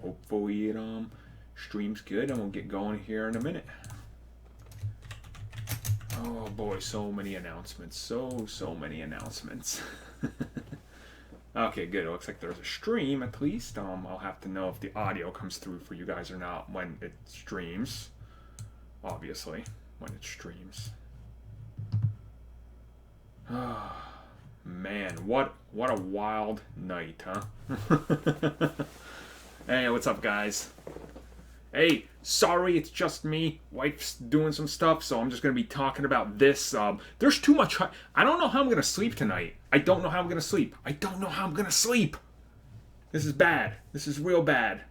Hopefully it streams good and we'll get going here in a minute. Oh boy, so many announcements. So many announcements. Okay, good. It looks like there's a stream at least. I'll have to know if the audio comes through for you guys or not when it streams. Obviously, when it streams. Oh, man, what a wild night, huh? Hey, what's up, guys? Hey, sorry, it's just me. Wife's doing some stuff, so I'm just going to be talking about this. There's too much. I don't know how I'm going to sleep tonight. I don't know how I'm going to sleep. This is bad. This is real bad.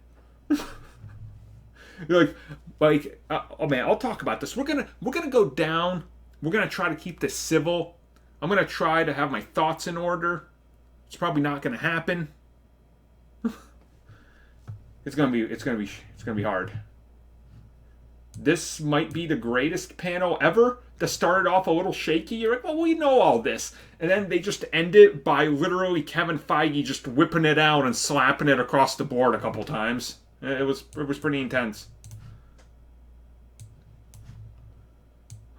oh man, I'll talk about this. We're gonna go down. We're gonna try to keep this civil. I'm gonna try to have my thoughts in order. It's probably not gonna happen. It's gonna be hard. This might be the greatest panel ever. To start it off a little shaky, you're like, well, we know all this. And then they just end it by literally Kevin Feige just whipping it out and slapping it across the board a couple times. It was pretty intense.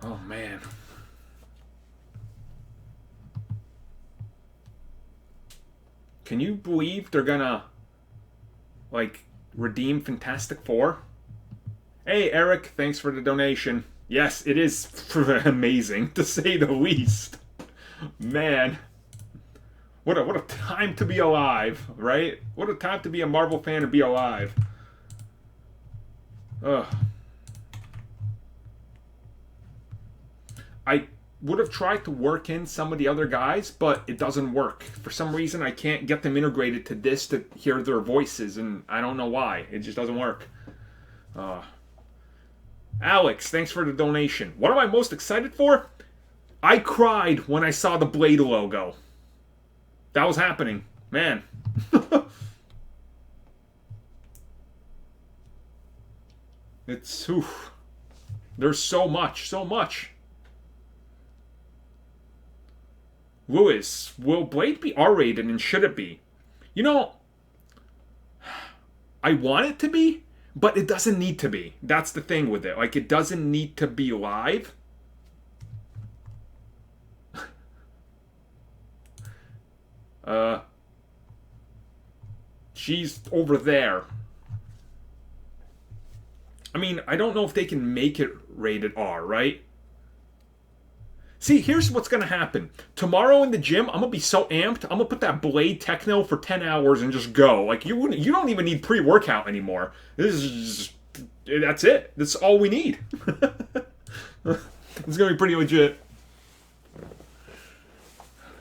Oh, man. Can you believe they're gonna, redeem Fantastic Four? Hey, Eric, thanks for the donation. Yes, it is amazing, to say the least. Man. What a time to be alive, right? What a time to be a Marvel fan and be alive. Ugh. I would have tried to work in some of the other guys, but it doesn't work. For some reason, I can't get them integrated to this to hear their voices, and I don't know why. It just doesn't work. Alex, thanks for the donation. What am I most excited for? I cried when I saw the Blade logo. That was happening. Man. It's, oof. There's so much. Lewis, will Blade be R-rated and should it be? You know, I want it to be, but it doesn't need to be. That's the thing with it. It doesn't need to be live. She's over there. I mean, I don't know if they can make it rated R, right? See, here's what's going to happen. Tomorrow in the gym, I'm going to be so amped, I'm going to put that Blade techno for 10 hours and just go. You don't even need pre-workout anymore. That's it. That's all we need. It's going to be pretty legit.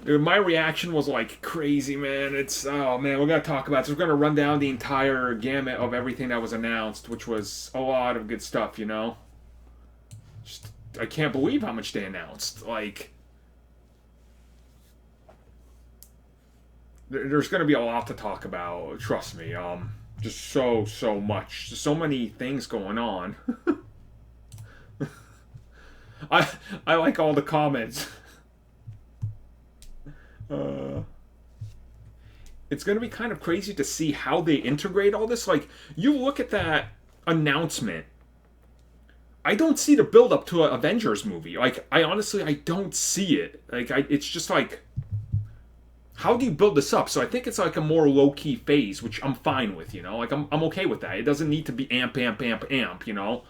Dude, my reaction was crazy, man. Oh man, we're going to talk about this. We're going to run down the entire gamut of everything that was announced, which was a lot of good stuff, you know? I can't believe how much they announced. There's going to be a lot to talk about. Trust me. Just so much. Just so many things going on. I like all the comments. It's going to be kind of crazy to see how they integrate all this. You look at that announcement. I don't see the build-up to an Avengers movie. I don't see it. It's just how do you build this up? So I think it's a more low-key phase, which I'm fine with, you know? I'm okay with that. It doesn't need to be amp, you know?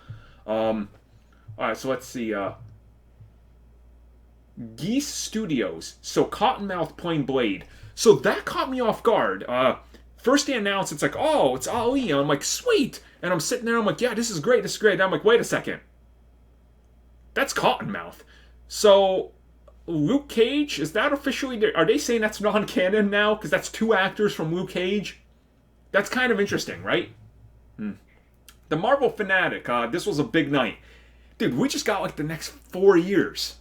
Alright, so let's see. Geese Studios. So Cottonmouth playing Blade. So that caught me off guard. First they announced, it's oh, it's Ali. And I'm like, sweet. And I'm sitting there, I'm like, yeah, this is great. And I'm like, wait a second. That's Cottonmouth. So, Luke Cage, is that officially... Are they saying that's non-canon now? Because that's two actors from Luke Cage? That's kind of interesting, right? The Marvel Fanatic, this was a big night. Dude, we just got the next 4 years.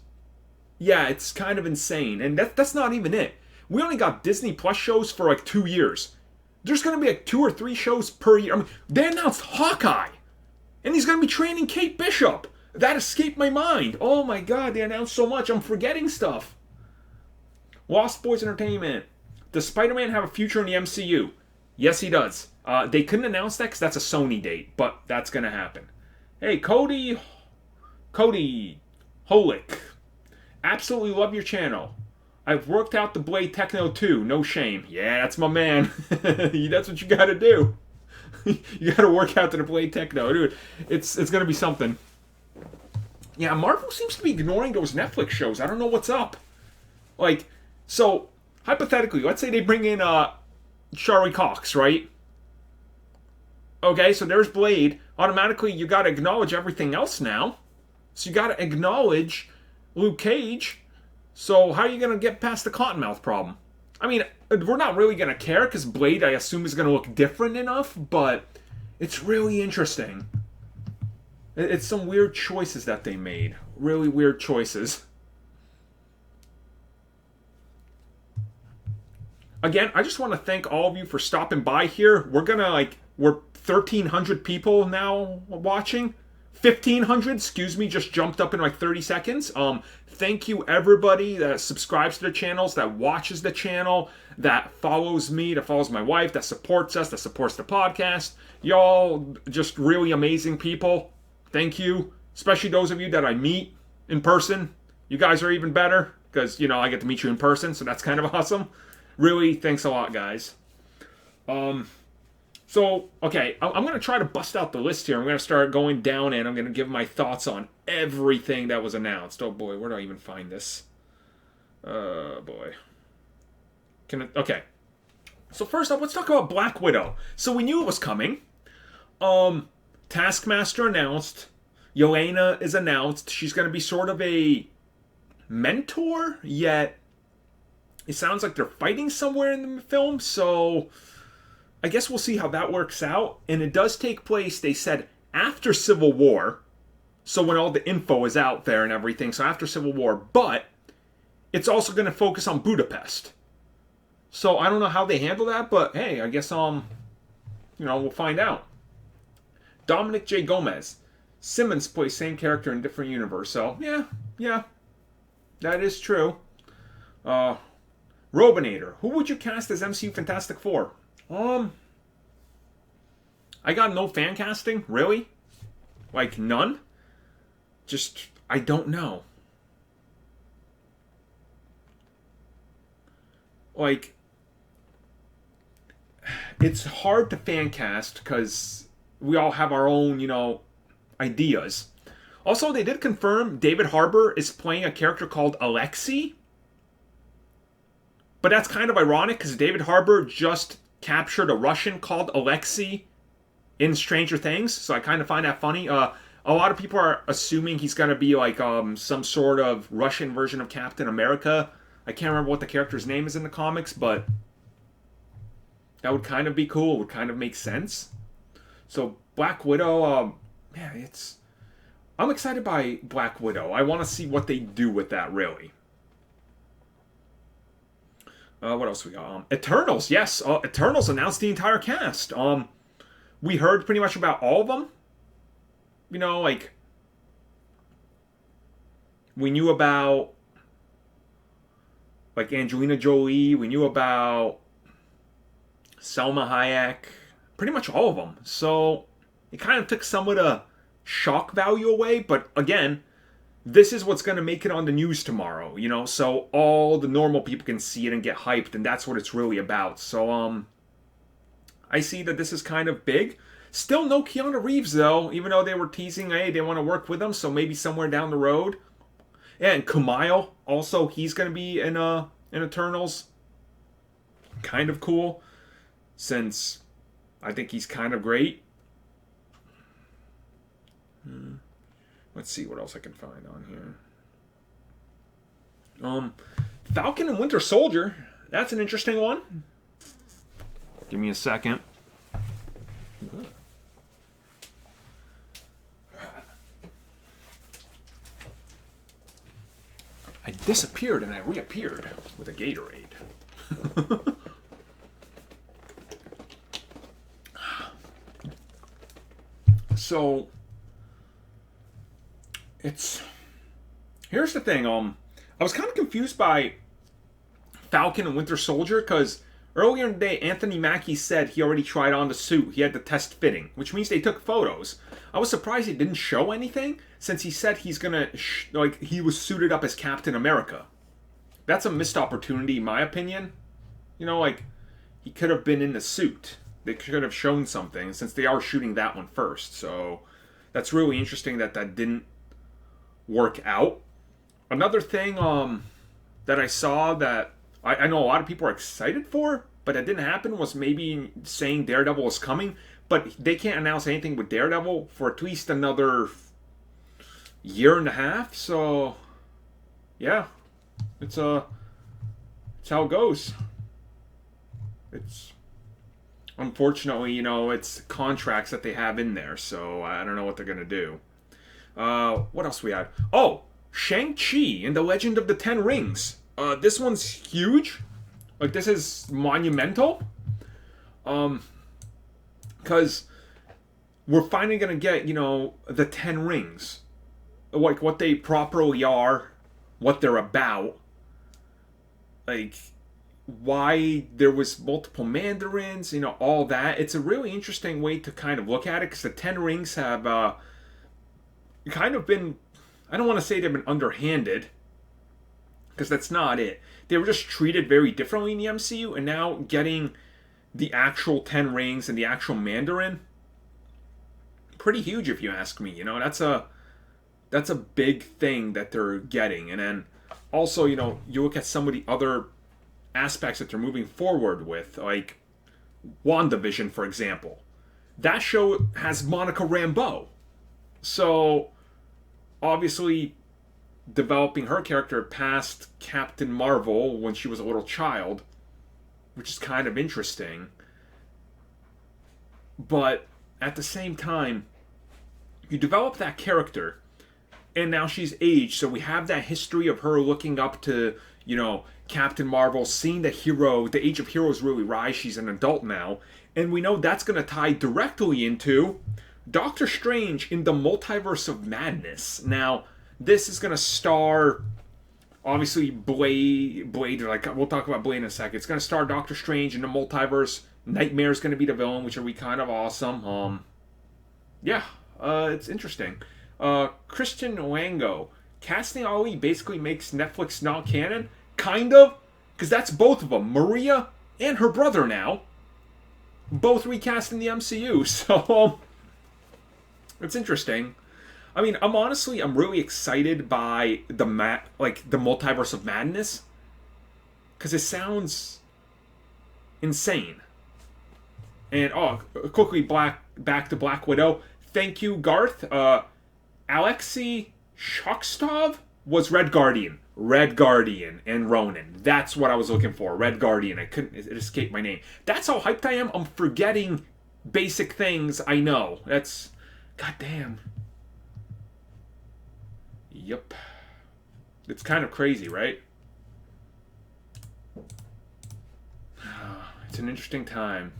Yeah, it's kind of insane. And that's not even it. We only got Disney Plus shows for 2 years. There's going to be 2 or 3 shows per year. I mean, they announced Hawkeye. And he's going to be training Kate Bishop. That escaped my mind. Oh my god, they announced so much. I'm forgetting stuff. Lost Boys Entertainment. Does Spider-Man have a future in the MCU? Yes, he does. They couldn't announce that because that's a Sony date, but that's gonna happen. Hey, Cody Holick, absolutely love your channel. I've worked out the Blade Techno too. No shame. Yeah, that's my man. That's what you gotta do. You gotta work out to the Blade Techno, dude. It's gonna be something. Yeah, Marvel seems to be ignoring those Netflix shows. I don't know what's up. Like, so hypothetically, let's say they bring in Charlie Cox, right? Okay, so there's Blade. Automatically, you gotta acknowledge everything else now. So you gotta acknowledge Luke Cage. So how are you gonna get past the Cottonmouth problem? I mean, we're not really gonna care because Blade, I assume, is gonna look different enough, but it's really interesting. It's some weird choices that they made. Really weird choices. Again, I just want to thank all of you for stopping by here. We're 1,300 people now watching. 1,500, excuse me, just jumped up in like 30 seconds. Thank you everybody that subscribes to the channels, that watches the channel, that follows me, that follows my wife, that supports us, that supports the podcast. Y'all just really amazing people. Thank you. Especially those of you that I meet in person. You guys are even better because, I get to meet you in person, so that's kind of awesome. Really, thanks a lot, guys. So, okay, I'm going to try to bust out the list here. I'm going to start going down and I'm going to give my thoughts on everything that was announced. Oh, boy, where do I even find this? Boy. Okay. So, first up, let's talk about Black Widow. So, we knew it was coming. Taskmaster announced. Yelena is announced. She's going to be sort of a mentor, yet it sounds like they're fighting somewhere in the film, so I guess we'll see how that works out. And it does take place, they said, after Civil War, so when all the info is out there and everything, so after Civil War, but it's also going to focus on Budapest. So I don't know how they handle that, but hey, I guess, we'll find out. Dominic J. Gomez. Simmons plays same character in different universe, so yeah, that is true. Robinator. Who would you cast as MCU Fantastic Four? I got no fan casting, really? Like, none? Just, I don't know. Like, it's hard to fan cast because we all have our own, ideas. Also, they did confirm David Harbour is playing a character called Alexei. But that's kind of ironic because David Harbour just captured a Russian called Alexei in Stranger Things. So I kind of find that funny. A lot of people are assuming he's going to be like some sort of Russian version of Captain America. I can't remember what the character's name is in the comics, but that would kind of be cool. It would kind of make sense. So Black Widow, I'm excited by Black Widow. I want to see what they do with that, really. What else we got? Eternals, yes. Eternals announced the entire cast. We heard pretty much about all of them. We knew about Angelina Jolie. We knew about Selma Hayek. Pretty much all of them. So it kind of took some of the shock value away. But again, this is what's going to make it on the news tomorrow, so all the normal people can see it and get hyped, and that's what it's really about. So, I see that this is kind of big. Still no Keanu Reeves, though, even though they were teasing, hey, they want to work with him, so maybe somewhere down the road. And Kumail, also, he's going to be in Eternals. Kind of cool, since I think he's kind of great. Let's see what else I can find on here. Falcon and Winter Soldier. That's an interesting one. Give me a second. I disappeared and I reappeared with a Gatorade. So here's the thing. I was kind of confused by Falcon and Winter Soldier because Earlier in the day, Anthony Mackie said he already tried on the suit. He had the test fitting, which means they took photos. I was surprised he didn't show anything, since he said he's gonna, he was suited up as Captain America. That's a missed opportunity, in my opinion. He could have been in the suit. They could have shown something, since they are shooting that one first. So, that's really interesting that didn't work out. Another thing that I saw that I know a lot of people are excited for, but that didn't happen, was maybe saying Daredevil is coming. But they can't announce anything with Daredevil for at least another year and a half. So, yeah, it's how it goes. It's unfortunately, it's contracts that they have in there. So I don't know what they're gonna do. What else we had? Oh, Shang-Chi and the Legend of the Ten Rings. This one's huge. This is monumental. Because we're finally going to get, the 10 rings. What they properly are, what they're about. Why there was multiple Mandarins, all that. It's a really interesting way to kind of look at it, because the 10 rings have kind of been, I don't want to say they've been underhanded, because that's not it. They were just treated very differently in the MCU, and now getting the actual 10 rings and the actual Mandarin, pretty huge if you ask me. That's a big thing that they're getting. And then also, you look at some of the other aspects that they're moving forward with, like WandaVision, for example. That show has Monica Rambeau. So, obviously, developing her character past Captain Marvel when she was a little child, which is kind of interesting. But at the same time, you develop that character, and now she's aged, so we have that history of her looking up to, Captain Marvel, seeing the age of heroes really rise. She's an adult now, and we know that's going to tie directly into Doctor Strange in the Multiverse of Madness. Now, this is going to star, obviously, Blade, we'll talk about Blade in a second. It's going to star Doctor Strange in the multiverse. Nightmare's going to be the villain, which will be kind of awesome. It's interesting. Christian Wango. Casting Ali basically makes Netflix not canon. Kind of. Because that's both of them. Maria and her brother now. Both recast in the MCU. So, it's interesting. I'm really excited by the Multiverse of Madness, because it sounds insane. And quickly back to Black Widow. Thank you, Garth. Alexei Shokstov was Red Guardian, and Ronin. That's what I was looking for. Red Guardian. It escaped my name. That's how hyped I am. I'm forgetting basic things I know. That's goddamn. Yep. It's kind of crazy, right? It's an interesting time.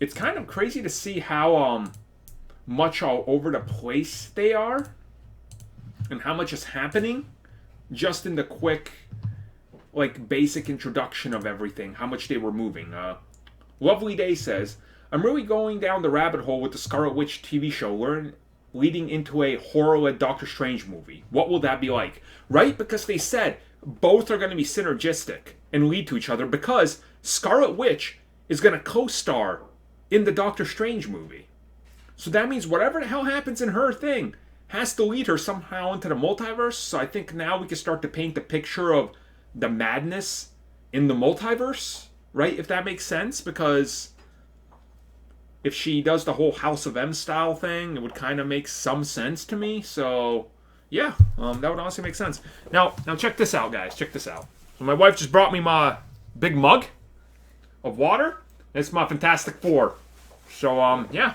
It's kind of crazy to see how much all over the place they are, and how much is happening just in the quick, basic introduction of everything, how much they were moving. Lovely Day says, I'm really going down the rabbit hole with the Scarlet Witch TV show, leading into a horror-led Doctor Strange movie. What will that be like? Right? Because they said both are going to be synergistic and lead to each other, because Scarlet Witch is going to co-star in the Doctor Strange movie. So that means whatever the hell happens in her thing has to lead her somehow into the multiverse. So I think now we can start to paint the picture of the madness in the multiverse, right? If that makes sense, because if she does the whole House of M style thing, it would kind of make some sense to me. So, yeah, that would honestly make sense. Now check this out, guys. Check this out. So my wife just brought me my big mug of water. It's my Fantastic Four. So, yeah.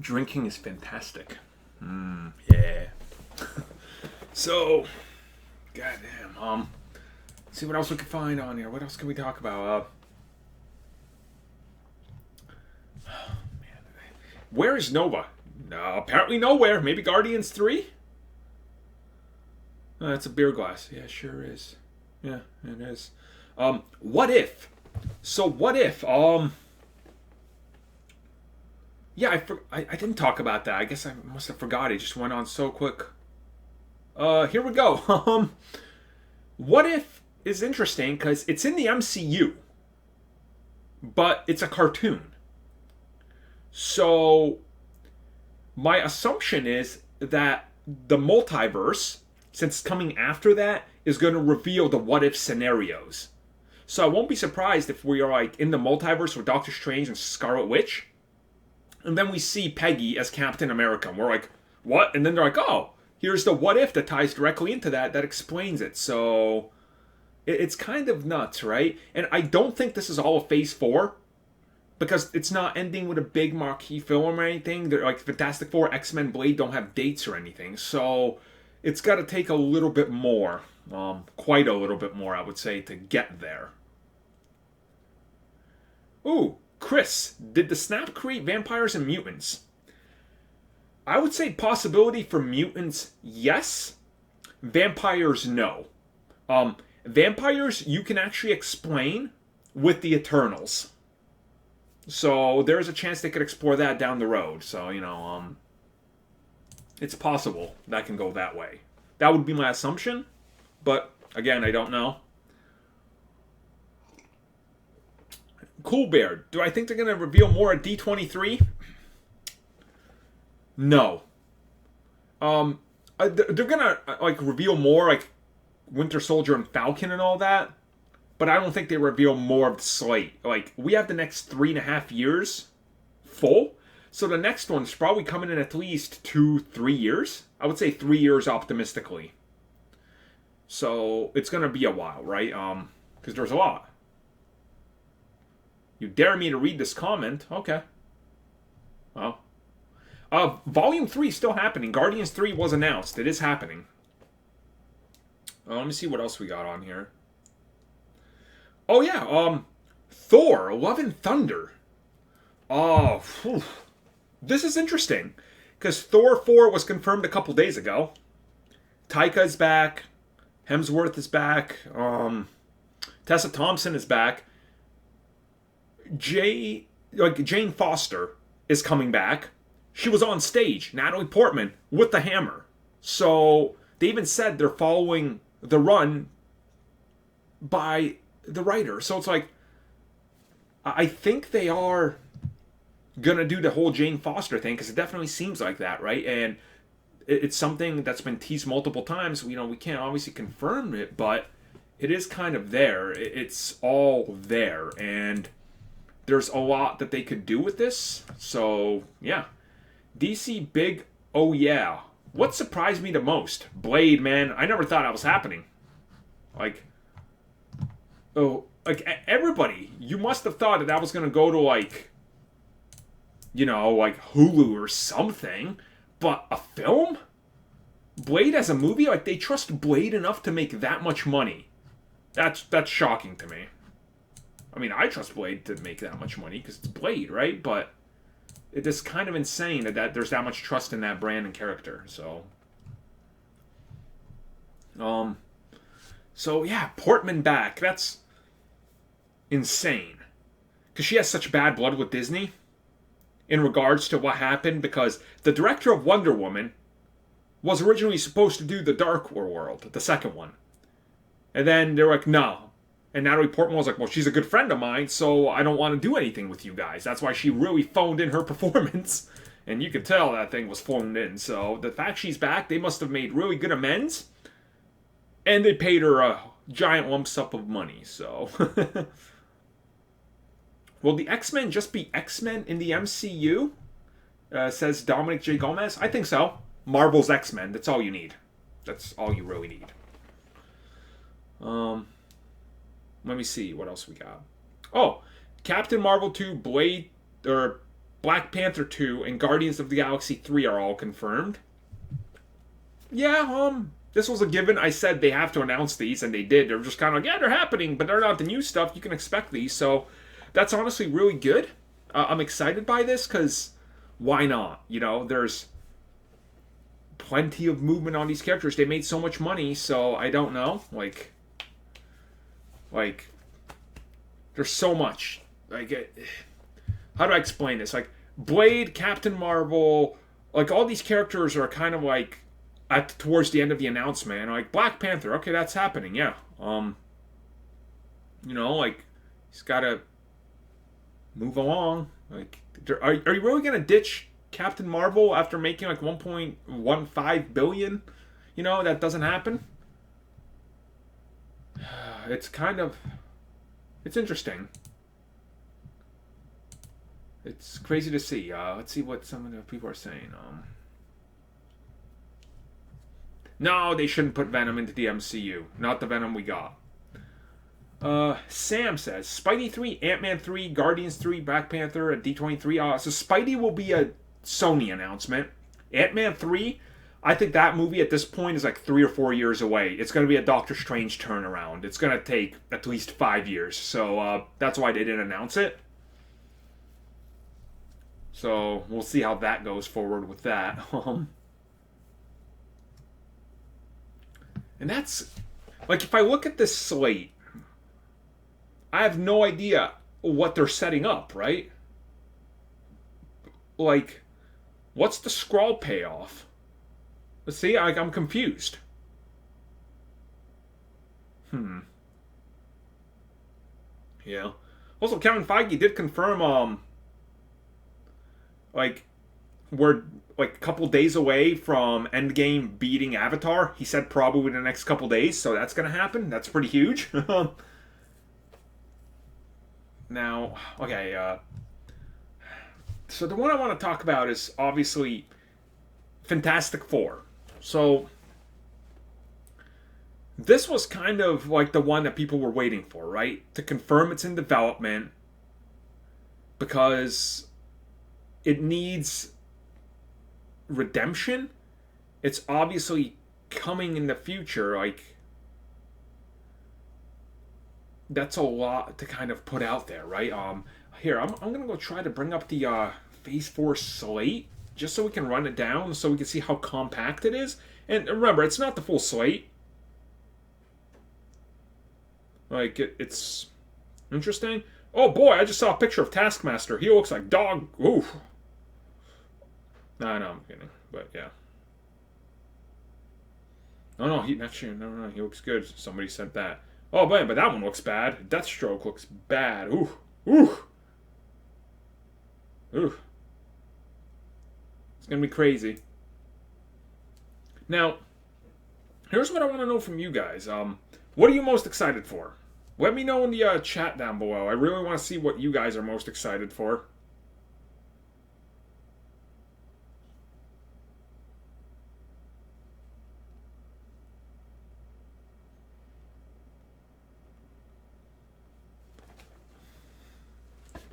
Drinking is fantastic. Yeah. So, goddamn. See what else we can find on here. What else can we talk about? Where is Nova? Apparently nowhere. Maybe Guardians 3? Oh, that's a beer glass. Yeah, sure is. Yeah, it is. What if? So what if? Yeah, I didn't talk about that. I guess I must have forgot. It just went on so quick. Here we go. What if is interesting because it's in the MCU, but it's a cartoon. So my assumption is that the multiverse, since coming after that, is going to reveal the what if scenarios. So I won't be surprised if we are like in the multiverse with Doctor Strange and Scarlet Witch, and then we see Peggy as Captain America. And we're like, what? And then they're like, oh, here's the what if that ties directly into that explains it. So it's kind of nuts, right? And I don't think this is all of Phase 4, because it's not ending with a big marquee film or anything. They're like Fantastic Four, X-Men, Blade don't have dates or anything. So it's got to take a little bit more, quite a little bit more, I would say, to get there. Ooh, Chris, did the Snap create vampires and mutants? I would say possibility for mutants, yes. Vampires, no. Vampires, you can actually explain with the Eternals. So there's a chance they could explore that down the road. So, it's possible that can go that way. That would be my assumption. But, again, I don't know. Cool Bear, do I think they're going to reveal more at D23? No. They're going to, reveal more, Winter Soldier and Falcon and all that. But I don't think they reveal more of the slate. We have the next 3.5 years full. So the next one's probably coming in at least 2-3 years. I would say 3 years optimistically. So it's going to be a while, right? Because there's a lot. You dare me to read this comment? Okay. Well. Volume 3 is still happening. Guardians 3 was announced. It is happening. Let me see what else we got on here. Oh, yeah. Thor, Love and Thunder. Oh, whew. This is interesting. Because Thor 4 was confirmed a couple days ago. Taika is back. Hemsworth is back. Tessa Thompson is back. Jane Foster is coming back. She was on stage, Natalie Portman, with the hammer. So they even said they're following the run by the writer. So it's like, I think they are gonna do the whole Jane Foster thing, because it definitely seems like that, right? And it's something that's been teased multiple times. We can't obviously confirm it, but it is kind of there. It's all there, and there's a lot that they could do with this. So yeah, DC big. Oh yeah. What surprised me the most? Blade, man. I never thought that was happening. Everybody, you must have thought that was going to go to Hulu or something. But a film? Blade as a movie? They trust Blade enough to make that much money. That's shocking to me. I mean, I trust Blade to make that much money because it's Blade, right? But it is kind of insane that there's that much trust in that brand and character. So yeah, Portman back. That's insane. Because she has such bad blood with Disney in regards to what happened, because the director of Wonder Woman was originally supposed to do the Dark World, the second one. And then they're like, no. And Natalie Portman was like, well, she's a good friend of mine, so I don't want to do anything with you guys. That's why she really phoned in her performance. And you could tell that thing was phoned in. So the fact she's back, they must have made really good amends. And they paid her a giant lump sum of money, so. Will the X-Men just be X-Men in the MCU? Says Dominic J. Gomez. I think so. Marvel's X-Men. That's all you need. That's all you really need. Let me see what else we got. Oh, Captain Marvel 2, Blade, or Black Panther 2, and Guardians of the Galaxy 3 are all confirmed. Yeah, this was a given. I said they have to announce these, and they did. They're just kind of like, yeah, they're happening, but they're not the new stuff. You can expect these, so that's honestly really good. I'm excited by this, because why not? There's plenty of movement on these characters. They made so much money, so I don't know. Like, there's so much. Like, how do I explain this? Like, Blade, Captain Marvel, like, all these characters are kind of like towards the end of the announcement. And like, Black Panther, okay, that's happening, yeah. Like, he's got to move along. Like, are you really gonna ditch Captain Marvel after making like 1.15 billion? That doesn't happen. It's interesting. It's crazy to see. Let's see what some of the people are saying. No, they shouldn't put Venom into the MCU. Not the Venom we got. Sam says, Spidey 3, Ant-Man 3, Guardians 3, Black Panther, and D23. So Spidey will be a Sony announcement. Ant-Man 3, I think that movie at this point is like 3 or 4 years away. It's going to be a Doctor Strange turnaround. It's going to take at least 5 years. So that's why they didn't announce it. So we'll see how that goes forward with that. And that's, like, if I look at this slate, I have no idea what they're setting up, right? Like, what's the Skrull payoff? Let's see, I'm confused. Yeah. Also, Kevin Feige did confirm, we're like a couple days away from Endgame beating Avatar. He said probably in the next couple days, so that's gonna happen. That's pretty huge. Now, okay, so the one I want to talk about is obviously Fantastic Four. So, this was kind of like the one that people were waiting for, right? To confirm it's in development, because it needs redemption. It's obviously coming in the future, like, that's a lot to kind of put out there, right? Here, I'm gonna go try to bring up the Phase 4 slate, just so we can run it down, so we can see how compact it is. And remember, it's not the full slate. Like, it's interesting. Oh boy, I just saw a picture of Taskmaster. He looks like dog. Ooh. No, I'm kidding. But yeah. No, he looks good. Somebody sent that. Oh man, but that one looks bad. Deathstroke looks bad. Ooh. It's gonna be crazy. Now, here's what I want to know from you guys. What are you most excited for? Let me know in the chat down below. I really want to see what you guys are most excited for.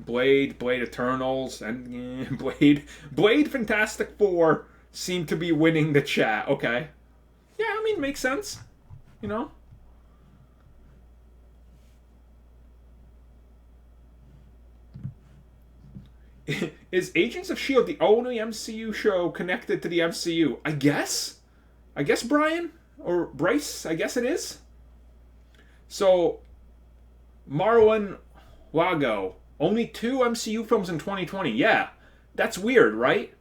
Blade Eternals, and Blade Fantastic Four seem to be winning the chat. Okay. Yeah, I mean, makes sense. Is Agents of S.H.I.E.L.D. the only MCU show connected to the MCU? I guess, Brian? Or Bryce? I guess it is. So, Marlon Wago. Only 2 MCU films in 2020. Yeah. That's weird, right?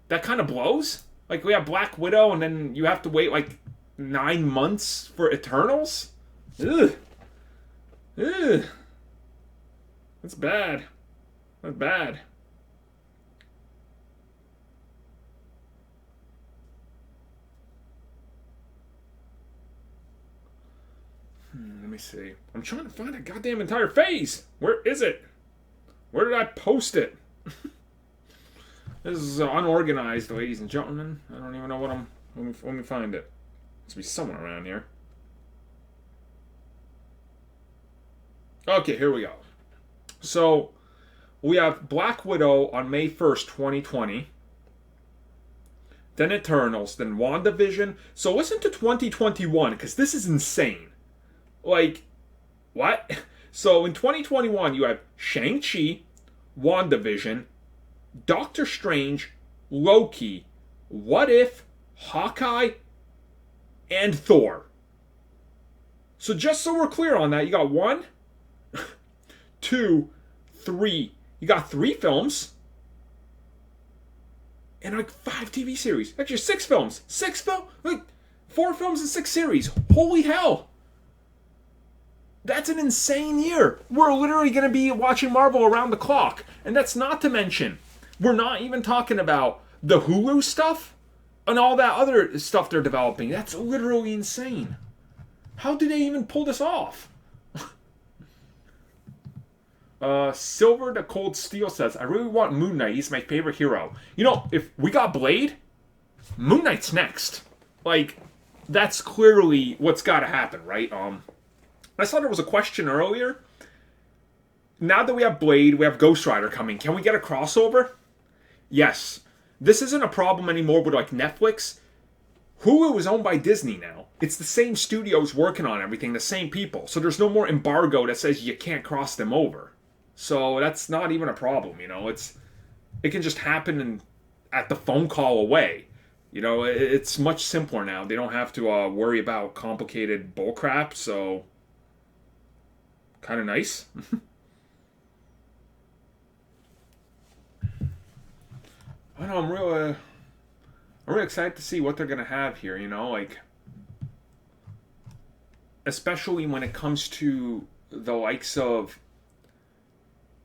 That kind of blows. Like, we have Black Widow, and then you have to wait, 9 months for Eternals? Ugh. That's bad. That's bad. Let me see. I'm trying to find a goddamn entire phase. Where is it? Where did I post it? This is unorganized, ladies and gentlemen. I don't even know what let me find it. Must be somewhere around here. Okay, here we go. So, we have Black Widow on May 1st, 2020. Then Eternals. Then WandaVision. So listen to 2021, because this is insane. Like, what? So in 2021, you have Shang-Chi, WandaVision, Doctor Strange, Loki, What If, Hawkeye, and Thor. So just so we're clear on that, you got one, two, three. You got 3 films and like 5 TV series. Actually, 6 films. 4 films and 6 series. Holy hell! That's an insane year. We're literally going to be watching Marvel around the clock, and that's not to mention we're not even talking about the Hulu stuff and all that other stuff they're developing. That's literally insane. How did they even pull this off? Silver to Cold Steel says, I really want Moon Knight. He's my favorite hero. You know, if we got Blade, Moon Knight's next. Like, that's clearly what's got to happen, right? I saw there was a question earlier. Now that we have Blade, we have Ghost Rider coming. Can we get a crossover? Yes. This isn't a problem anymore with like Netflix. Hulu is owned by Disney now. It's the same studios working on everything, the same people. So there's no more embargo that says you can't cross them over. So that's not even a problem, you know. It can just happen at the phone call away. You know, it's much simpler now. They don't have to worry about complicated bullcrap, so kind of nice. I know, I'm really excited to see what they're going to have here, you know, like, especially when it comes to the likes of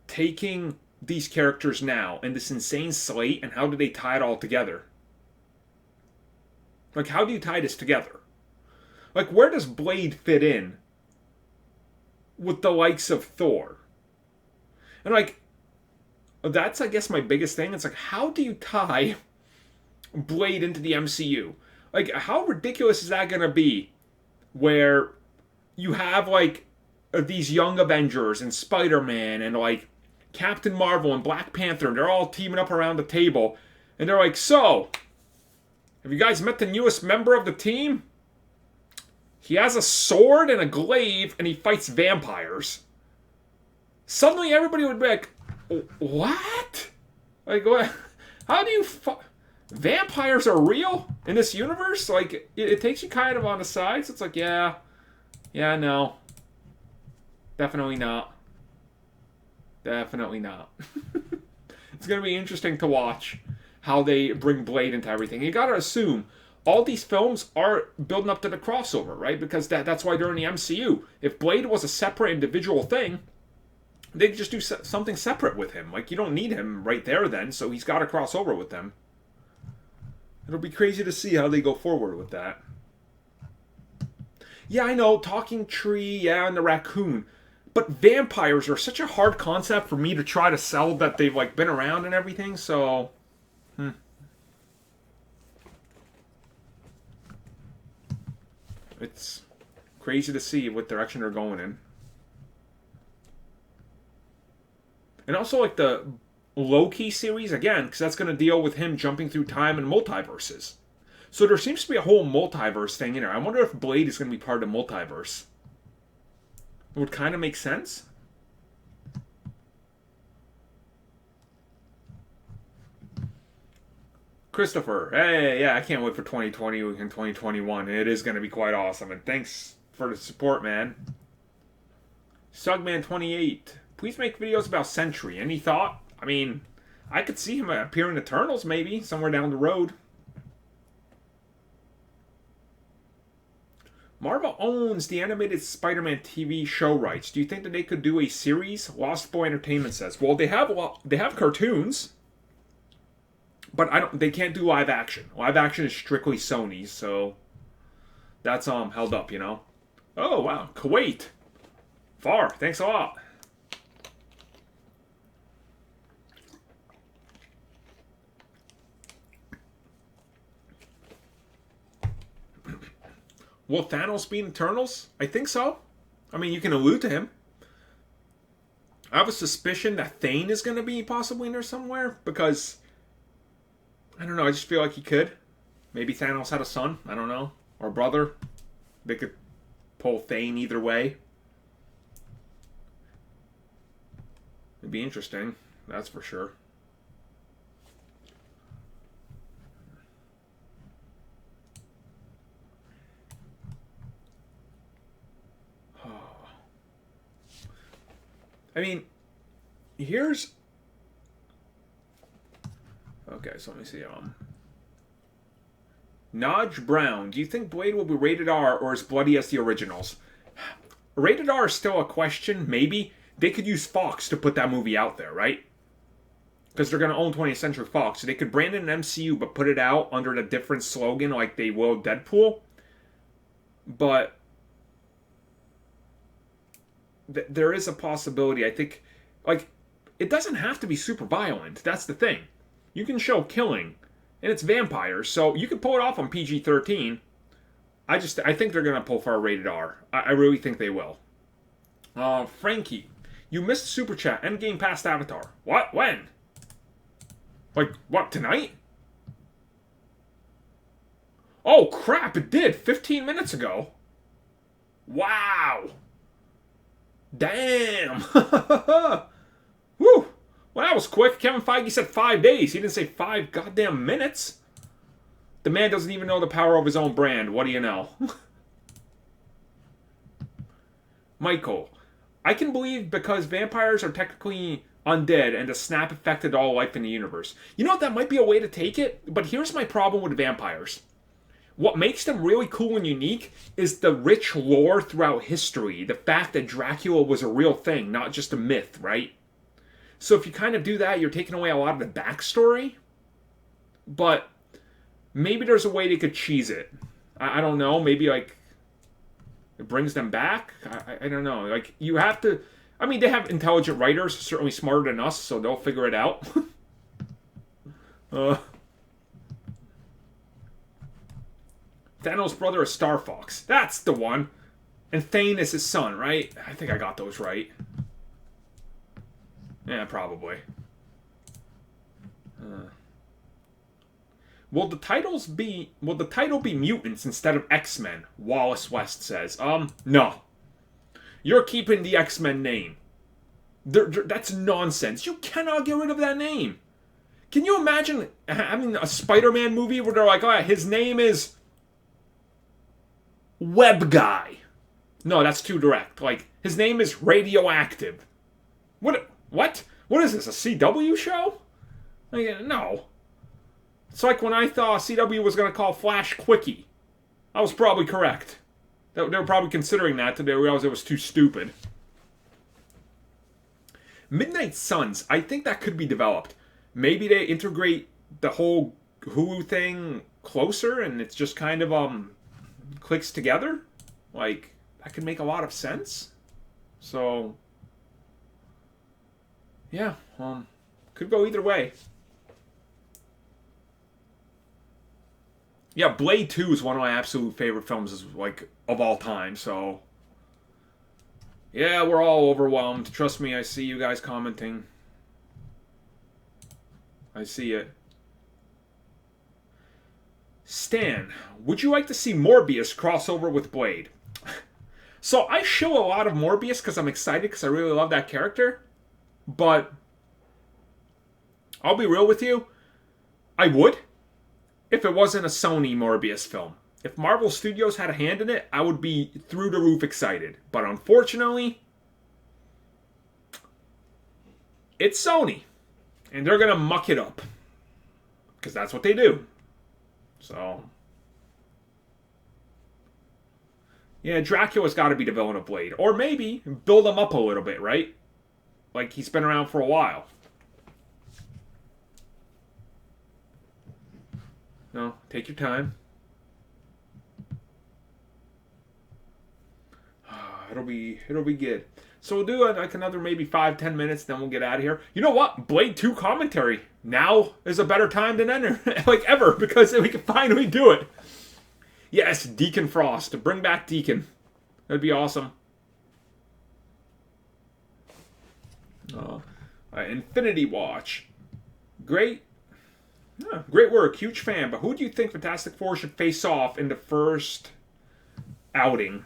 taking these characters now and this insane slate, and how do they tie it all together? Like, how do you tie this together? Like, where does Blade fit in with the likes of Thor? And, like, that's, I guess, my biggest thing. It's like, how do you tie Blade into the MCU? Like, how ridiculous is that going to be where you have, like, these young Avengers and Spider-Man and, like, Captain Marvel and Black Panther, and they're all teaming up around the table, and they're like, so, have you guys met the newest member of the team? He has a sword and a glaive, and he fights vampires. Suddenly everybody would be like, what? Like, what? How do you... Vampires are real in this universe? Like, it takes you kind of on the sides. It's like, yeah, no. Definitely not. Definitely not. It's going to be interesting to watch how they bring Blade into everything. You got to assume all these films are building up to the crossover, right? Because that's why they're in the MCU. If Blade was a separate individual thing, they could just do something separate with him. Like, you don't need him right there then, so he's got to cross over with them. It'll be crazy to see how they go forward with that. Yeah, I know, talking tree, yeah, and the raccoon. But vampires are such a hard concept for me to try to sell that they've, like, been around and everything, so... It's crazy to see what direction they're going in. And also, like, the Loki series, again, because that's going to deal with him jumping through time and multiverses. So there seems to be a whole multiverse thing in there. I wonder if Blade is going to be part of the multiverse. It would kind of make sense. Christopher, hey, yeah, I can't wait for 2020 and 2021. It is going to be quite awesome. And thanks for the support, man. Sugman28, please make videos about Sentry. Any thought? I mean, I could see him appear in Eternals, maybe, somewhere down the road. Marvel owns the animated Spider-Man TV show rights. Do you think that they could do a series? Lost Boy Entertainment says. Well, they have cartoons, but they can't do live action. Live action is strictly Sony, so that's held up, you know. Oh wow, Kuwait, far. Thanks a lot. Will Thanos be in Eternals? I think so. I mean, you can allude to him. I have a suspicion that Thane is going to be possibly in there somewhere, because, I don't know, I just feel like he could. Maybe Thanos had a son, I don't know, or a brother. They could pull Thane either way. It'd be interesting, that's for sure. mean, here's... Okay, so let me see. Nodge Brown, do you think Blade will be rated R or as bloody as the originals? Rated R is still a question, maybe. They could use Fox to put that movie out there, right? Because they're going to own 20th Century Fox. So they could brand it an MCU, but put it out under a different slogan like they will Deadpool. But there is a possibility, I think, like, it doesn't have to be super violent. That's the thing. You can show killing, and it's vampires, so you can pull it off on PG-13. I think they're going to pull for a rated R. I really think they will. Frankie, you missed Super Chat. Endgame past Avatar. What? When? Like, what, tonight? Oh, crap, it did. 15 minutes ago. Wow. Damn. Woo. Well, that was quick. Kevin Feige said 5 days. He didn't say 5 goddamn minutes. The man doesn't even know the power of his own brand. What do you know? Michael, I can believe because vampires are technically undead and the snap affected all life in the universe. You know what? That might be a way to take it, but here's my problem with vampires. What makes them really cool and unique is the rich lore throughout history. The fact that Dracula was a real thing, not just a myth, right? So if you kind of do that, you're taking away a lot of the backstory. But maybe there's a way they could cheese it. I don't know. Maybe, like, it brings them back. I don't know. Like, you have to... I mean, they have intelligent writers, certainly smarter than us, so they'll figure it out. Thanos' brother is Star Fox. That's the one. And Thane is his son, right? I think I got those right. Yeah, probably. Will the title be Mutants instead of X-Men? Wallace West says. No. You're keeping the X-Men name. That's nonsense. You cannot get rid of that name. Can you imagine having a Spider-Man movie where they're like, oh, his name is Web Guy? No, that's too direct. Like, his name is Radioactive. What? What is this, a CW show? Like, no. It's like when I thought CW was going to call Flash Quickie. I was probably correct. They were probably considering that until they realized it was too stupid. Midnight Suns, I think that could be developed. Maybe they integrate the whole Hulu thing closer and it's just kind of clicks together. Like, that could make a lot of sense. So, yeah, could go either way. Yeah, Blade 2 is one of my absolute favorite films, like, of all time, so... Yeah, we're all overwhelmed. Trust me, I see you guys commenting. I see it. Stan, would you like to see Morbius crossover with Blade? So, I show a lot of Morbius because I'm excited because I really love that character. But, I'll be real with you, I would. If it wasn't a Sony Morbius film. If Marvel Studios had a hand in it, I would be through the roof excited. But unfortunately, it's Sony. And they're going to muck it up. Because that's what they do. So, yeah, Dracula's got to be the villain of Blade. Or maybe build him up a little bit, right? Like he's been around for a while. No, take your time. It'll be good. So we'll do like another maybe 5-10 minutes, then we'll get out of here. You know what? Blade 2 commentary. Now is a better time than ever, because we can finally do it. Yes, Deacon Frost. Bring back Deacon. That'd be awesome. Infinity Watch. Great. Great work. Huge fan. But who do you think Fantastic Four should face off in the first outing?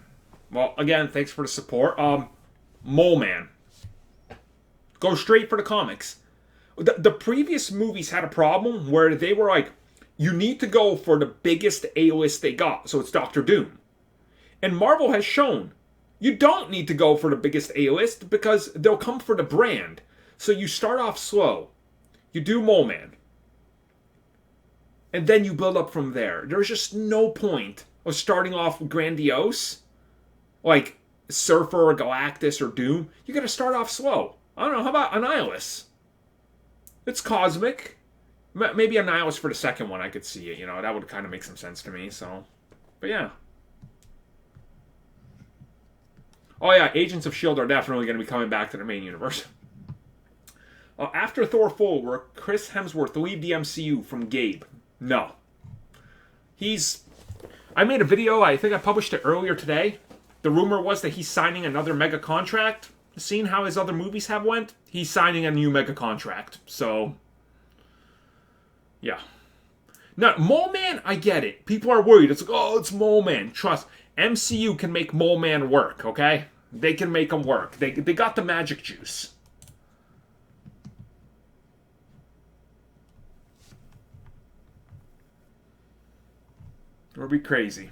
Well, again, thanks for the support. Mole Man. Go straight for the comics. The previous movies had a problem where they were like, you need to go for the biggest A-list they got. So it's Doctor Doom. And Marvel has shown You don't need to go for the biggest A-list because they'll come for the brand. So you start off slow. You do Mole Man. And then you build up from there. There's just no point of starting off grandiose, like Surfer or Galactus or Doom. You gotta start off slow. I don't know, how about Annihilus? It's cosmic. Maybe Annihilus for the second one, I could see it, that would kind of make some sense to me, so. But yeah. Oh yeah, Agents of S.H.I.E.L.D. are definitely going to be coming back to the main universe. After Thor 4, will Chris Hemsworth leave the MCU from Gabe? No. I made a video, I think I published it earlier today. The rumor was that he's signing another mega contract. Seeing how his other movies have went, he's signing a new mega contract. So, yeah. Now, Mole Man, I get it. People are worried. It's like, oh, it's Mole Man. Trust. MCU can make Mole Man work, okay? They can make him work. They got the magic juice. It would be crazy.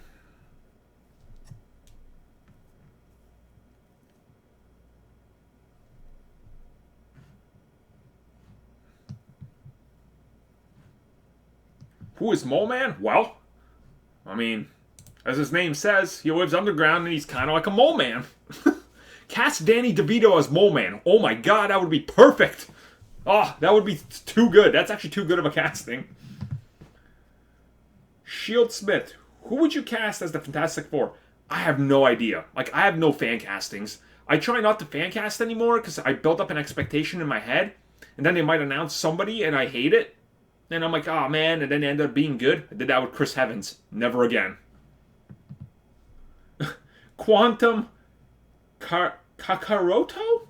Who is Mole Man? Well, I mean, as his name says, he lives underground and he's kind of like a mole man. Cast Danny DeVito as Mole Man. Oh my god, that would be perfect. Oh, that would be too good. That's actually too good of a casting. Shield Smith. Who would you cast as the Fantastic Four? I have no idea. Like, I have no fan castings. I try not to fan cast anymore because I build up an expectation in my head. And then they might announce somebody and I hate it. And I'm like, oh man, and then they end up being good. I did that with Chris Evans. Never again. Quantum Kakaroto?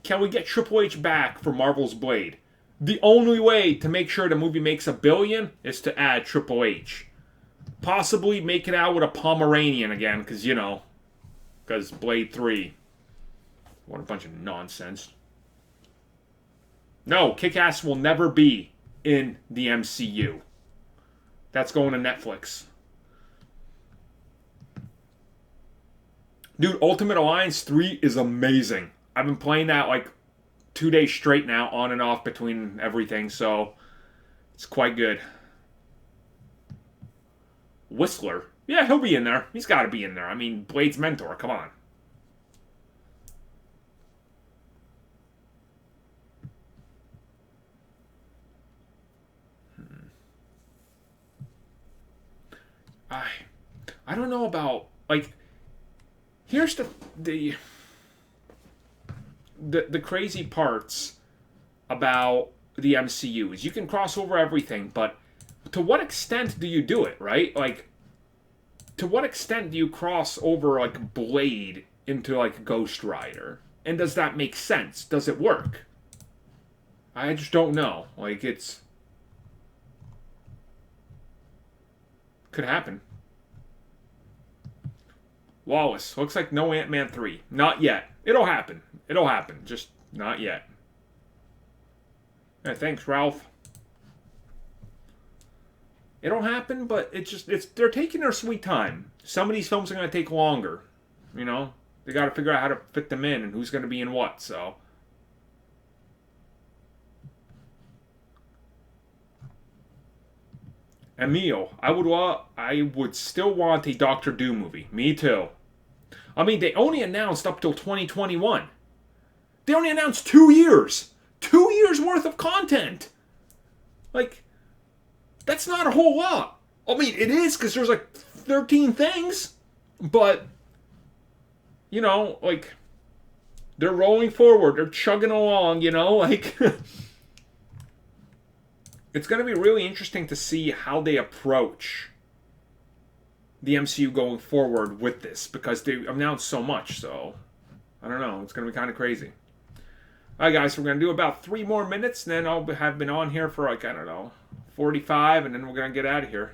Can we get Triple H back for Marvel's Blade? The only way to make sure the movie makes $1 billion is to add Triple H. Possibly make it out with a Pomeranian again, because Blade 3. What a bunch of nonsense. No, Kick-Ass will never be in the MCU. That's going to Netflix. Dude, Ultimate Alliance 3 is amazing. I've been playing that like 2 days straight now, on and off between everything, so it's quite good. Whistler. Yeah, he'll be in there. He's got to be in there. I mean, Blade's mentor. Come on. I don't know about, like, here's the crazy parts about the MCU is you can cross over everything, but to what extent do you do it, right? Like, to what extent do you cross over, like, Blade into, like, Ghost Rider? And does that make sense? Does it work? I just don't know. Like, it's... could happen. Wallace. Looks like no Ant-Man 3. Not yet. It'll happen. It'll happen. Just not yet. Yeah, thanks, Ralph. It'll happen, but they're taking their sweet time. Some of these films are going to take longer. They got to figure out how to fit them in and who's going to be in what, so... Emil, I would still want a Doctor Doom movie. Me too. I mean, they only announced up till 2021. They only announced 2 years. 2 years worth of content. Like, that's not a whole lot. I mean, it is because there's like 13 things. But, like, they're rolling forward. They're chugging along, like... It's going to be really interesting to see how they approach the MCU going forward with this, because they announced so much, so I don't know. It's going to be kind of crazy. Alright guys, so we're going to do about 3 more minutes, and then I'll have been on here for like, 45, and then we're going to get out of here.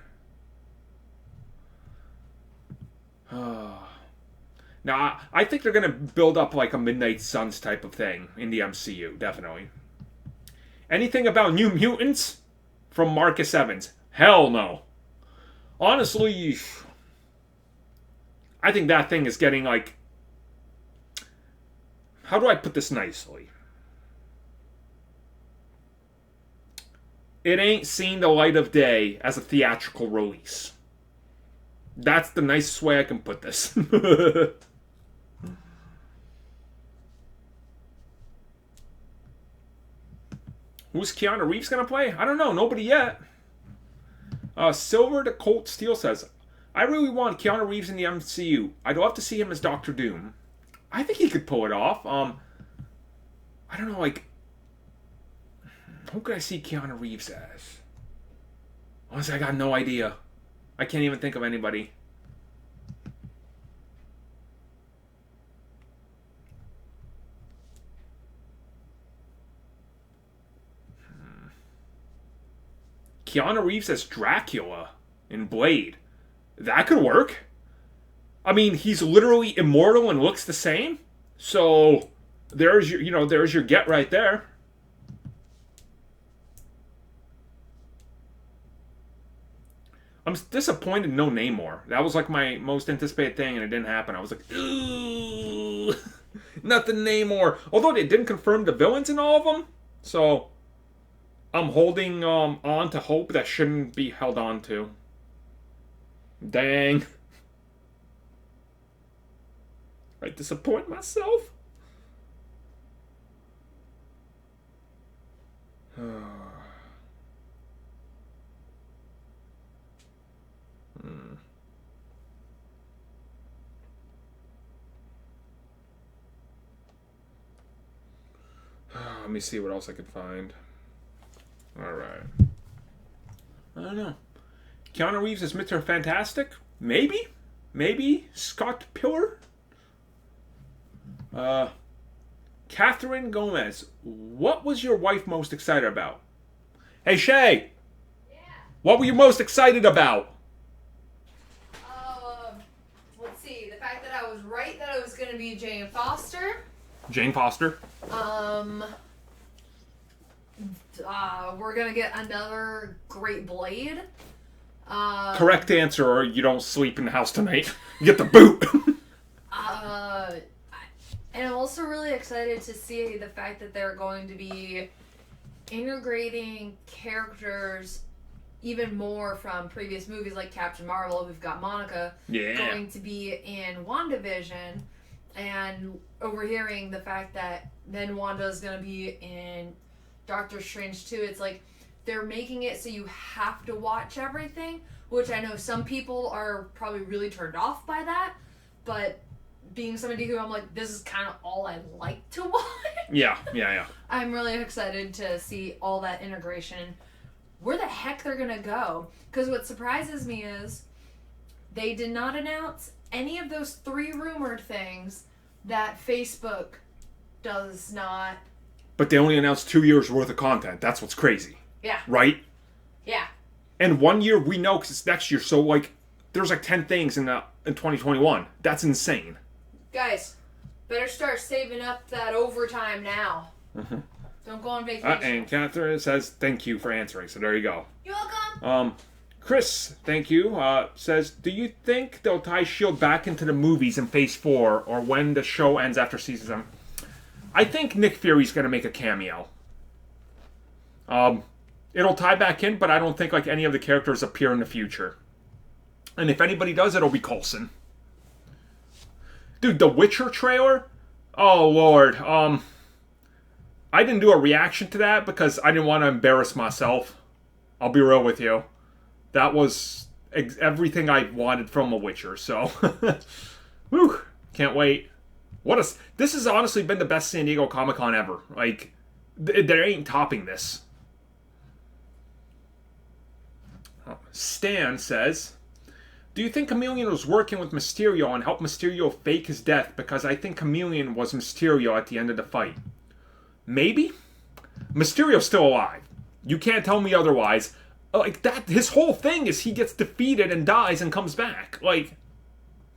Now, I think they're going to build up like a Midnight Suns type of thing in the MCU, definitely. Anything about New Mutants? From Marcus Evans. Hell no. Honestly, I think that thing is getting, like, how do I put this nicely? It ain't seen the light of day as a theatrical release. That's the nicest way I can put this. Who's Keanu Reeves gonna play? I don't know. Nobody yet. Silver the Colt Steel says, I really want Keanu Reeves in the MCU. I'd love to see him as Doctor Doom. I think he could pull it off. I don't know, like, who could I see Keanu Reeves as? Honestly, I got no idea. I can't even think of anybody. Keanu Reeves as Dracula in Blade. That could work. I mean, he's literally immortal and looks the same. So there's your, there's your get right there. I'm disappointed no Namor. That was like my most anticipated thing, and it didn't happen. I was like, ooh, nothing Namor. Although they didn't confirm the villains in all of them, so I'm holding on to hope that shouldn't be held on to. Dang. I disappoint myself. Let me see what else I could find. Alright. I don't know. Keanu Reeves is Mr. Fantastic? Maybe? Maybe? Scott Pillar? Catherine Gomez. What was your wife most excited about? Hey, Shay! Yeah. What were you most excited about? Let's see. The fact that I was right that it was going to be Jane Foster. Jane Foster. We're going to get another great Blade. Correct answer, or you don't sleep in the house tonight. You get the boot. And I'm also really excited to see the fact that they're going to be integrating characters even more from previous movies like Captain Marvel. We've got Monica going to be in WandaVision, and overhearing the fact that then Wanda's going to be in Doctor Strange too. It's like they're making it so you have to watch everything, which I know some people are probably really turned off by that, but being somebody who I'm like, this is kind of all I like to watch. Yeah. I'm really excited to see all that integration. Where the heck they're going to go. Because what surprises me is they did not announce any of those 3 rumored things that Facebook does not. But they only announced 2 years worth of content. That's what's crazy. Yeah. Right? Yeah. And 1 year we know because it's next year. So like, there's like 10 things in 2021. That's insane. Guys, better start saving up that overtime now. Mm-hmm. Don't go on vacation. And Catherine says, thank you for answering. So there you go. You're welcome. Chris, thank you, says, do you think they'll tie S.H.I.E.L.D. back into the movies in Phase 4 or when the show ends after Season 7? I think Nick Fury's going to make a cameo. It'll tie back in, but I don't think like any of the characters appear in the future. And if anybody does, it'll be Coulson. Dude, the Witcher trailer? Oh, Lord. I didn't do a reaction to that because I didn't want to embarrass myself. I'll be real with you. That was everything I wanted from a Witcher, so... Whew, can't wait. This has honestly been the best San Diego Comic-Con ever. Like, there ain't topping this. Stan says... Do you think Chameleon was working with Mysterio and helped Mysterio fake his death? Because I think Chameleon was Mysterio at the end of the fight. Maybe? Mysterio's still alive. You can't tell me otherwise. Like, that, his whole thing is he gets defeated and dies and comes back. Like,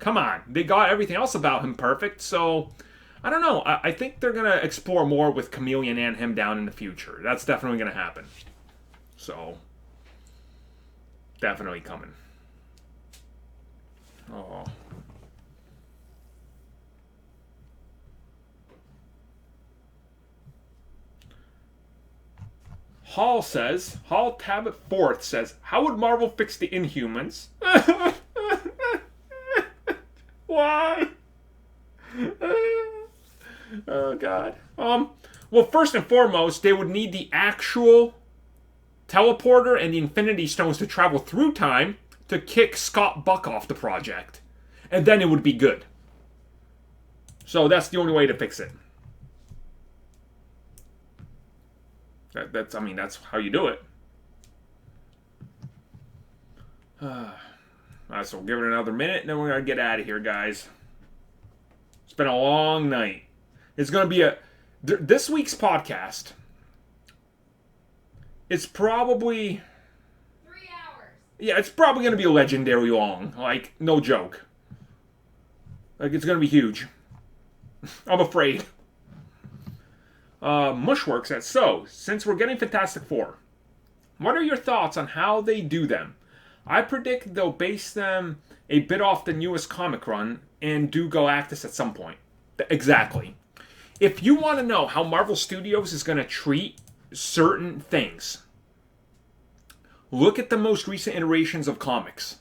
come on. They got everything else about him perfect, so... I don't know. I think they're going to explore more with Chameleon and him down in the future. That's definitely going to happen. So... Definitely coming. Oh. Hall Tabit Fourth says, how would Marvel fix the Inhumans? Why? Oh, God. Well, first and foremost, they would need the actual teleporter and the Infinity Stones to travel through time to kick Scott Buck off the project. And then it would be good. So that's the only way to fix it. That's how you do it. Alright, so we'll give it another minute, and then we're going to get out of here, guys. It's been a long night. It's going to be this week's podcast, it's probably 3 hours. Yeah, it's probably going to be legendary long. Like, no joke. Like, it's going to be huge. I'm afraid. Mushwork says, so, since we're getting Fantastic Four, what are your thoughts on how they do them? I predict they'll base them a bit off the newest comic run and do Galactus at some point. Exactly. If you want to know how Marvel Studios is going to treat certain things, look at the most recent iterations of comics.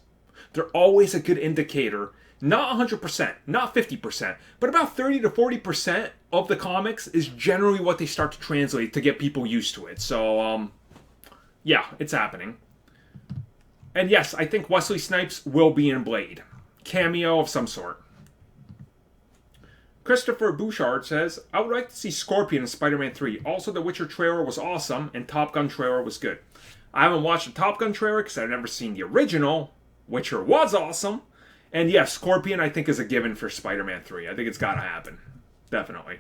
They're always a good indicator. Not 100%, not 50%, but about 30 to 40% of the comics is generally what they start to translate to get people used to it. So, yeah, it's happening. And yes, I think Wesley Snipes will be in Blade. Cameo of some sort. Christopher Bouchard says, I would like to see Scorpion in Spider-Man 3. Also, the Witcher trailer was awesome, and Top Gun trailer was good. I haven't watched the Top Gun trailer because I've never seen the original. Witcher was awesome. And yes, Scorpion, I think, is a given for Spider-Man 3. I think it's got to happen. Definitely.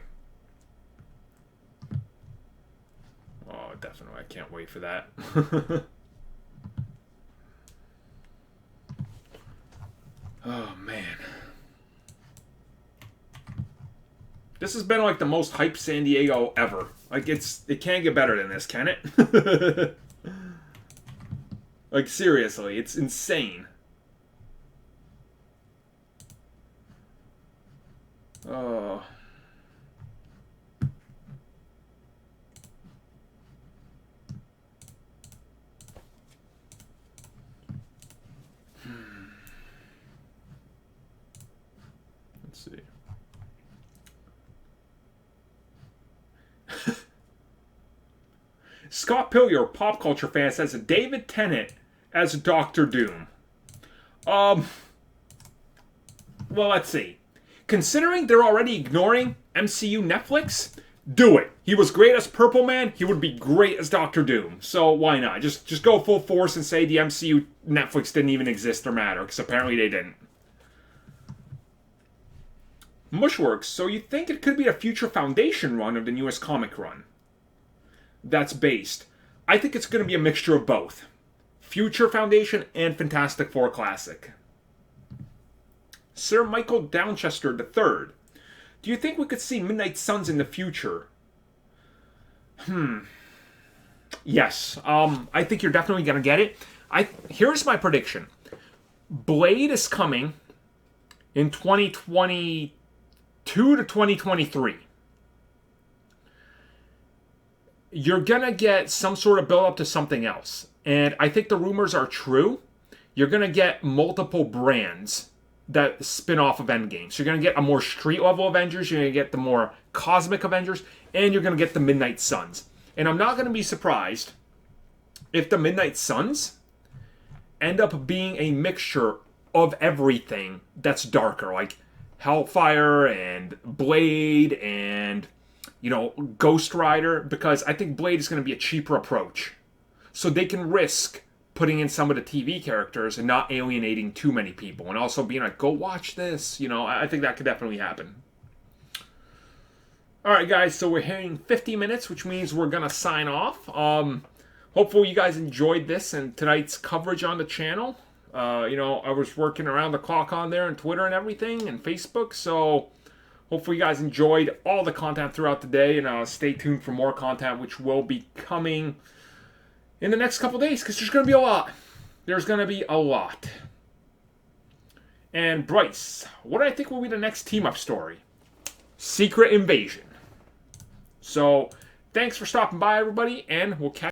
Oh, definitely. I can't wait for that. Oh, man. This has been like the most hyped San Diego ever. Like, it can't get better than this, can it? Like, seriously, it's insane. Oh. Let's see. Scott Pillier, pop culture fan, says David Tennant as Doctor Doom. Well, let's see. Considering they're already ignoring MCU Netflix, do it. He was great as Purple Man. He would be great as Doctor Doom. So why not? Just go full force and say the MCU Netflix didn't even exist or matter, because apparently they didn't. Mushworks, so you think it could be a future Foundation run of the newest comic run that's based? I think it's going to be a mixture of both. Future Foundation and Fantastic Four Classic. Sir Michael Downchester III. Do you think we could see Midnight Suns in the future? Yes. I think you're definitely going to get it. Here's my prediction. Blade is coming in 2022 to 2023. You're going to get some sort of build-up to something else. And I think the rumors are true. You're going to get multiple brands that spin off of Endgame. So you're going to get a more street-level Avengers, you're going to get the more cosmic Avengers, and you're going to get the Midnight Suns. And I'm not going to be surprised if the Midnight Suns end up being a mixture of everything that's darker, like Hellfire and Blade and, Ghost Rider, because I think Blade is going to be a cheaper approach. So they can risk putting in some of the TV characters and not alienating too many people, and also being like, go watch this. I think that could definitely happen. Alright guys, so we're hitting 50 minutes, which means we're going to sign off. Hopefully you guys enjoyed this and tonight's coverage on the channel. I was working around the clock on there and Twitter and everything and Facebook, so hopefully you guys enjoyed all the content throughout the day, and stay tuned for more content, which will be coming in the next couple days, because there's going to be a lot. There's going to be a lot. And Bryce, what do I think will be the next team-up story? Secret Invasion. So, thanks for stopping by, everybody, and we'll catch